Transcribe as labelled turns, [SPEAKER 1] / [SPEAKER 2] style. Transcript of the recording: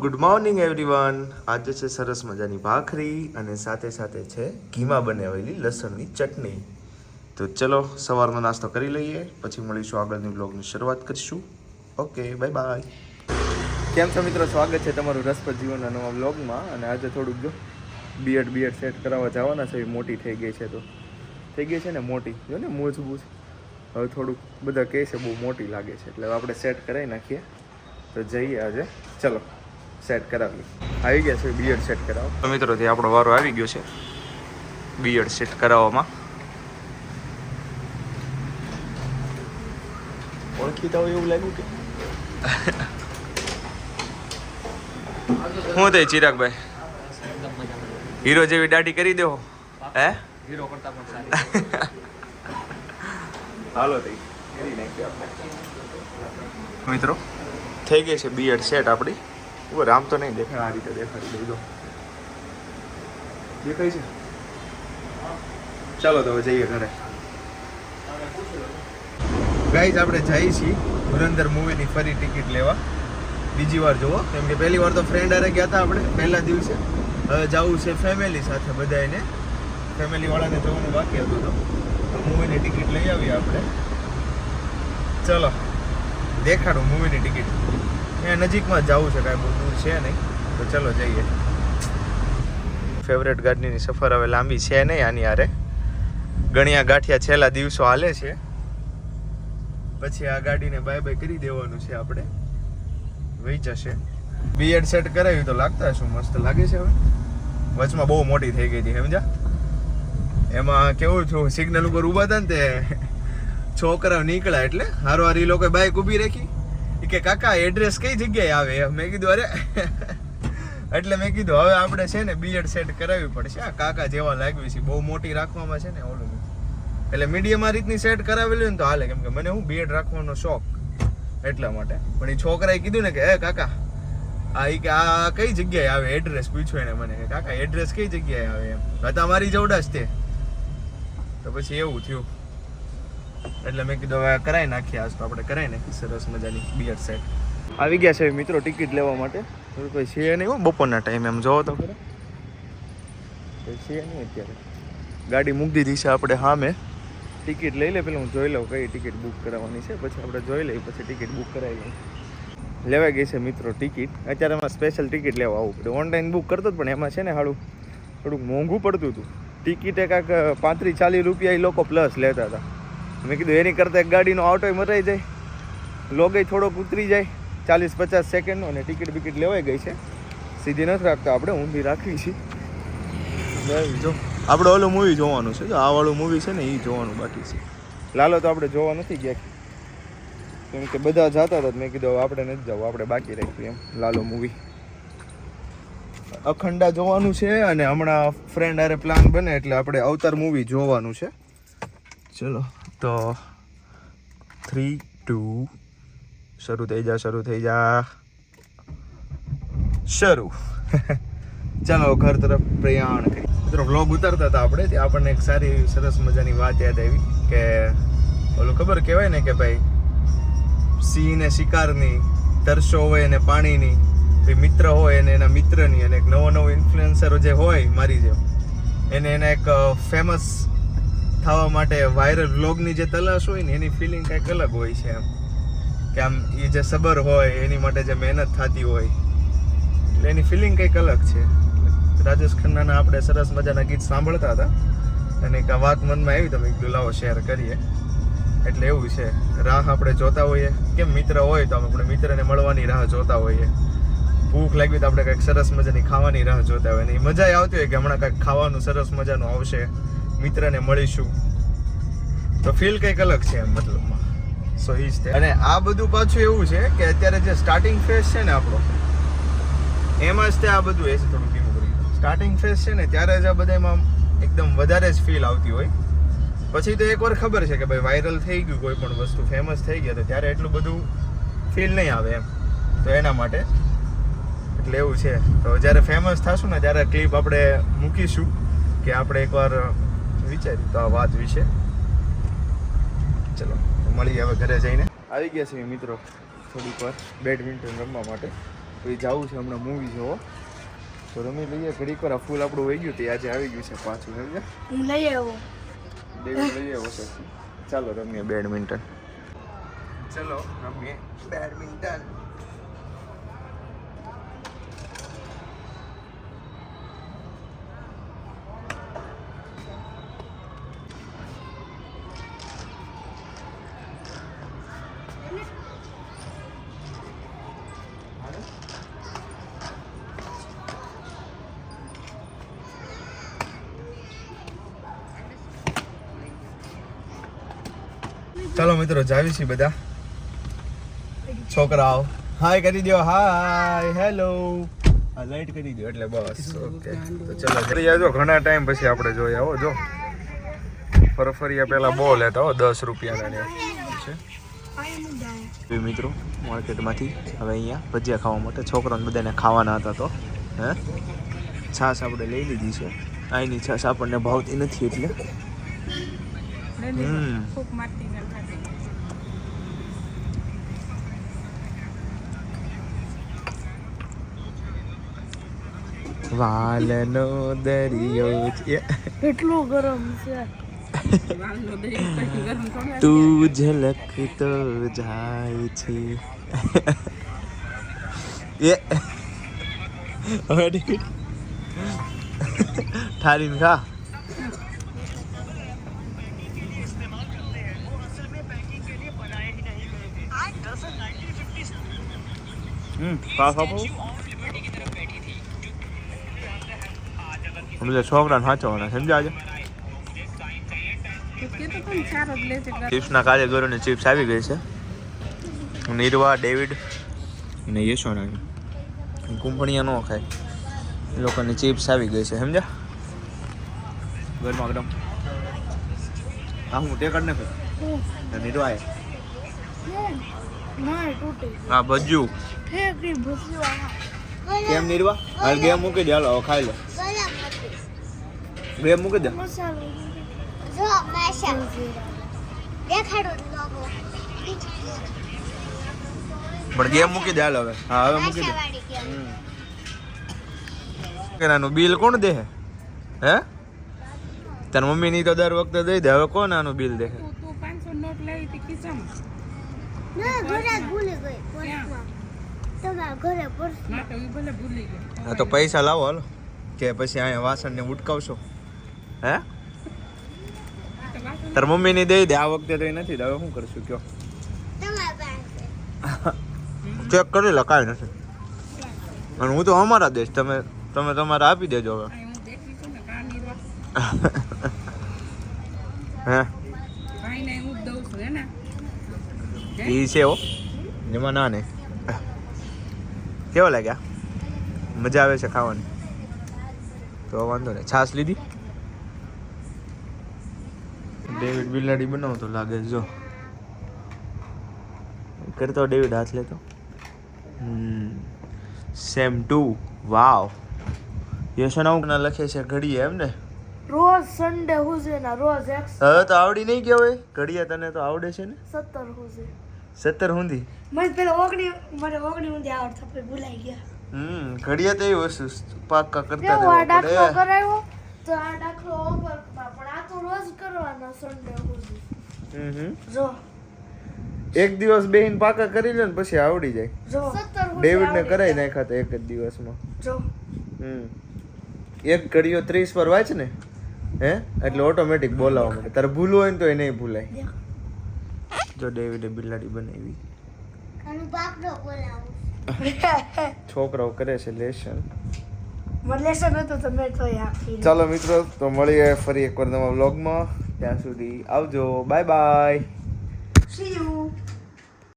[SPEAKER 1] Good morning everyone. આજે છે સરસ મજાની ભાખરી અને સાથે સાથે છે ઘીમાં બનાવેલી લસણની ચટણી. તો ચલો સવારનો નાસ્તો કરી લઈએ, પછી મળીશું આગળની બ્લોગની શરૂઆત કરીશું. Okay, bye bye. કેમ છો મિત્રો, સ્વાગત છે તમારું રસપ્રદ જીવનના નવા બ્લોગમાં. અને આજે થોડુંક જો બીએડ સેટ કરાવવા જવાના છે. એ મોટી થઈ ગઈ છે, તો થઈ ગઈ છે ને મોટી, જો ને મૂછ. હવે થોડુંક બધા કહે છે બહુ મોટી લાગે છે, એટલે આપણે સેટ કરાવી નાખીએ. તો જઈએ આજે, ચલો સેટ કરાવીએ. આવી ગયા છે બીએડ સેટ કરાવો. તો મિત્રોથી આપણો વારો આવી ગયો છે બીએડ સેટ કરાવવામાં. ઓળખીતા હોય એવું લાગ્યું કે હું થઈ ચિરાગભાઈ, હીરો જેવી દાઢી કરી દેવો હે? હીરો કરતા પણ સારી. હાલો થઈ કરી નાખ્યો આપણે. મિત્રો થઈ ગઈ છે બીએડ સેટ આપણી. ઉપર આમ તો નહીં દેખાય, આ રીતે દેખાડી દઈ દો. દેખાય છે? ચાલો તો હવે જઈએ ઘરે. ગાઈઝ આપણે જઈએ છીએ ધુરંધર મૂવીની ફરી ટિકિટ લેવા. બીજી વાર જોવો, કેમ કે પહેલી વાર તો ફ્રેન્ડ હારે ગયા હતા આપણે પહેલા દિવસે. હવે જવું છે ફેમિલી સાથે, બધાને ફેમિલીવાળાને જવાનું બાકી હતું. તો મૂવીની ટિકિટ લઈ આવીએ આપણે. ચલો દેખાડું મૂવીની ટિકિટ. અહીંયા નજીકમાં જ જવું છે, કાંઈ બહુ દૂર છે નહીં. તો ચલો જઈએ. ફેવરેટ ગાડીની સફર હવે લાંબી છે નહીં આની હારે. ગણ્યા ગાંઠિયા છેલ્લા દિવસો હાલે છે, પછી આ ગાડીને બાય બાય કરી દેવાનું છે આપણે. વહી જશે. બીએડ સેટ કરાવ્યું તો લાગતા શું મસ્ત લાગે છે. હવે વચમાં બહુ મોટી થઈ ગઈ હતી, સમજા? એમાં કેવું થયું, સિગ્નલ ઉપર ઊભા હતા ને તે છોકરાઓ નીકળ્યા એટલે હારો એ લોકો બાઇક ઊભી રાખી. કે કાકા એડ્રેસ કઈ જગ્યાએ આવે? મેં કીધું અરે એટલે મેં કીધું હવે આપણે છે ને બીએડ સેટ કરાવવી પડશે. આ કાકા જેવા લાગવી છે, બહુ મોટી રાખવામાં છે ને ઓલું, એટલે મીડિયમ આ રીતની સેટ કરાવેલી ને તો હાલે. કેમ કે મને હું બીએડ રાખવાનો શોખ, એટલા માટે. પણ એ છોકરાએ કીધું ને કે હે કાકા આ કઈ જગ્યાએ આવે એડ્રેસ પૂછ્યું એને મને, કે કાકા એડ્રેસ કઈ જગ્યાએ આવે એમ. હતા મારી જોડા જ તે. તો પછી એવું થયું, એટલે મેં કીધું હવે કરાવી નાખીએ. આજ તો આપણે કરાવી નાખીએ સરસ મજાની બીએડ સેટ. આવી ગયા છે મિત્રો ટિકિટ લેવા માટે. કોઈ છે નહીં હો બપોરના ટાઈમે, એમ જોવો તો ખરે કોઈ છે નહીં અત્યારે. ગાડી મૂકી દીધી છે આપણે સામે. ટિકિટ લઈ લે, પેલા હું જોઈ લઉં કઈ ટિકિટ બુક કરાવવાની છે, પછી આપણે જોઈ લઈએ, પછી ટિકિટ બુક કરાવી લઈએ. લેવાઈ ગઈ છે મિત્રો ટિકિટ. અત્યારે એમાં સ્પેશિયલ ટિકિટ લેવા આવવું પડે. ઓનલાઈન બુક કરતો જ, પણ એમાં છે ને હાડું થોડુંક મોંઘું પડતું હતું. ટિકિટે કાંઈક 35-40 રૂપિયા એ લોકો પ્લસ લેતા હતા. મેં કીધું એની કરતાં એક ગાડીનો ઓટોય મરાઈ જાય, લોગય થોડોક ઉતરી જાય 40-50 સેકન્ડનો. અને ટિકિટ બિકિટ લેવાઈ ગઈ છે. સીધી નથી રાખતા આપણે, ઊંધી રાખવી છે. જો આપણે ઓલું મૂવી જોવાનું છે, જો આ વાળું મૂવી છે ને એ જોવાનું બાકી છે. લાલો તો આપણે જોવા નથી ગયા, કેમ કે બધા જતા હતા. મેં કીધું આપણે નથી જવું, આપણે બાકી રાખ્યું એમ લાલો મૂવી. અખંડા જોવાનું છે, અને હમણાં ફ્રેન્ડ હારે પ્લાન બને એટલે આપણે અવતાર મૂવી જોવાનું છે. ચલો તો 3, 2 શરૂ થઈ જા શરૂ. ચાલો ઘર તરફ પ્રયાણ કરી. મિત્રો વ્લોગ ઉતારતા હતા આપણે, ત્યાં આપણને એક સારી સરસ મજાની વાત યાદ આવી કે ઓલું ખબર કહેવાય ને કે ભાઈ સિંહને શિકારની, તરસો હોય એને પાણીની, મિત્ર હોય એને એના મિત્રની, અને એક નવો ઇન્ફ્લુએન્સર જે હોય મારી જેમ, એને એના એક ફેમસ થવા માટે વાયરલ વ્લોગની જે તલાશ હોય ને એની ફિલિંગ કંઈક અલગ હોય છે એમ. કે આમ એ જે સબર હોય એની માટે જે મહેનત થતી હોય, એટલે એની ફિલિંગ કંઈક અલગ છે. રાજેશ ખન્નાના આપણે સરસ મજાના ગીત સાંભળતા હતા, અને એક વાત મનમાં આવી તો મેં કીધું લાવો શેર કરીએ. એટલે એવું છે, રાહ આપણે જોતા હોઈએ. કેમ મિત્ર હોય તો આપણે મિત્રને મળવાની રાહ જોતા હોઈએ. ભૂખ લાગી તો આપણે કંઈક સરસ મજાની ખાવાની રાહ જોતા હોય, અને એ મજા આવતી હોય કે હમણાં કંઈક ખાવાનું સરસ મજાનું આવશે, મિત્રને મળીશું, તો ફીલ કંઈક અલગ છે એમ મતલબમાં. સો ઈ જ. અને આ બધું પાછું એવું છે કે અત્યારે જે સ્ટાર્ટિંગ ફેઝ છે ને આપણો, એમાં જ તે આ બધું એ છે. થોડું ધીમું કરી સ્ટાર્ટિંગ ફેઝ છે ને ત્યારે જ આ બધામાં એકદમ વધારે જ ફીલ આવતી હોય. પછી તો એકવાર ખબર છે કે ભાઈ વાયરલ થઈ ગયું કોઈ પણ વસ્તુ, ફેમસ થઈ ગયા, તો ત્યારે એટલું બધું ફીલ નહીં આવે એમ. તો એના માટે એટલે એવું છે. તો જ્યારે ફેમસ થશું ને ત્યારે ક્લિપ આપણે મૂકીશું, કે આપણે એકવાર વિચાર્યું તો આ વાત વિશે. ચલો મળીએ હવે ઘરે જઈને. આવી ગયા છે મિત્રો થોડીક વાર બેડમિન્ટન રમવા માટે. તો એ જવું છે હમણાં મૂવી જોવો. તો રમી લઈએ ઘડીક વાર. ફૂલ આપણું વહી ગયું તે આજે આવી ગયું છે પાછું. સમજ્યા?
[SPEAKER 2] હું લઈ આવ્યો.
[SPEAKER 1] ડેવિડ લઈ આવ્યો છે. ચાલો રમીએ બેડમિન્ટન. ચલો રમીએ બેડમિન્ટન. ચાલો મિત્રો જાવી છીએ બધા છોકરાઓ. હાય કરી દો. Hi hello. આ લાઈટ કરી દો એટલે બસ. ઓકે તો ચલો જલ્દી આવજો. ઘણા ટાઈમ પછી આપણે જોઈએ. આવો જો ફરફરિયા પેલા બહુ લેતા હો 10 રૂપિયાના છે મિત્રો માર્કેટમાંથી. હવે અહીંયા ભજીયા ખાવા માટે છોકરાઓને બધાને ખાવાના હતા તો છાશ આપણે લઈ લીધી છે. અહીંની છાશ આપણને ભાવતી નથી એટલે વાલનો દરિયો
[SPEAKER 2] એટલો ગરમ છે.
[SPEAKER 1] તું ઝલકતો જાય છે. ઠારીને ખા. બધા છોકરાને સાચવવાના સમજાજે. ચિપ્સના કારીગરોની ચિપ્સ આવી ગઈ છે. નિર્વા, ડેવિડ અને યશોના કુંપણીયા ન ખાય એ લોકોની ચિપ્સ આવી ગઈ છે સમજ્યા. ગરમા ગરમ. હા હું ટેકડ ને નિર્વાય હા ભજ્યું કેમ નિર્વા. હાલ ગેમ મૂકી દે. હાલો ખાઈ લો. ગેમ મૂકી દે. પણ ગેમ મૂકી દે. હાલ હવે. હા હવે મૂકી દે. આનું બિલ કોણ દે? હે તાર મમ્મી ની તો દર વખતે દઈ દે. હવે કોણ આનું બિલ દે? હા તો પૈસા લાવો હાલો કે પછી અહીંયા વાસણ ને ઉટકાવશો. હે તાર મમ્મી ની દઈ દે. આ વખતે તો નથી. હવે શું કરશું કયો? ચેક કરી લો. કાંઈ નથી. અને હું તો અમારા દેશ. તમે તમારા આપી દેજો હવે. હે ઈ છે હો એમાં ના નહીં. કેવો લાગ્યા? મજા આવે છે ખાવાની? તો વાંધો નહીં. છાશ લીધી. ડેવિડ બિલાડી બનાવતો લાગે જો. કરતો ડેવિડ હાથ લેતો. Same to. વાવ. યશોના લખે છે ઘડીએ એમ ને.
[SPEAKER 2] રોજ સન્ડે હુજે ના રોજ એક્સ.
[SPEAKER 1] હવે તો આવડી નહીં ગયો હોય ઘડીએ. તને તો આવડે છે ને.
[SPEAKER 2] 17 હુજે.
[SPEAKER 1] 17 હુંધી.
[SPEAKER 2] મને પેલા ઓગણી હુંધી આવડતા પછી ભૂલાઈ ગયા.
[SPEAKER 1] ઘડીએ તો એ વસ્તુ પાક્કા કરતા
[SPEAKER 2] કેવો આ
[SPEAKER 1] રહેવું
[SPEAKER 2] દાખલો
[SPEAKER 1] પડે.
[SPEAKER 2] કરાવ્યો તો આ દાખલો હોમવર્કમાં પણ આ તો રોજ કરવાનો સન્ડે હુધી. જો
[SPEAKER 1] એક દિવસ બેહીને પાકા કરી લે ને પછી આવડી જાય.
[SPEAKER 2] જો 17 હુધી
[SPEAKER 1] ડેવિડ ને કરાઈ નાખ્યા તો એક જ દિવસમાં.
[SPEAKER 2] જો
[SPEAKER 1] એક ઘડીઓ 30 પર વાંચ ને હે એટલે ઓટોમેટિક બોલાવવા માંડે. તારે ભૂલવું હોય ને તો એ નહીં ભૂલાય. જો ડેવિડે બિલાડી બનાવી. છોકરાઓ કરે છે લેશન. ચાલો મિત્રો તો મળીએ ફરી એકવાર નવા વ્લોગમાં. ત્યાં સુધી આવજો. Bye bye.
[SPEAKER 2] See you.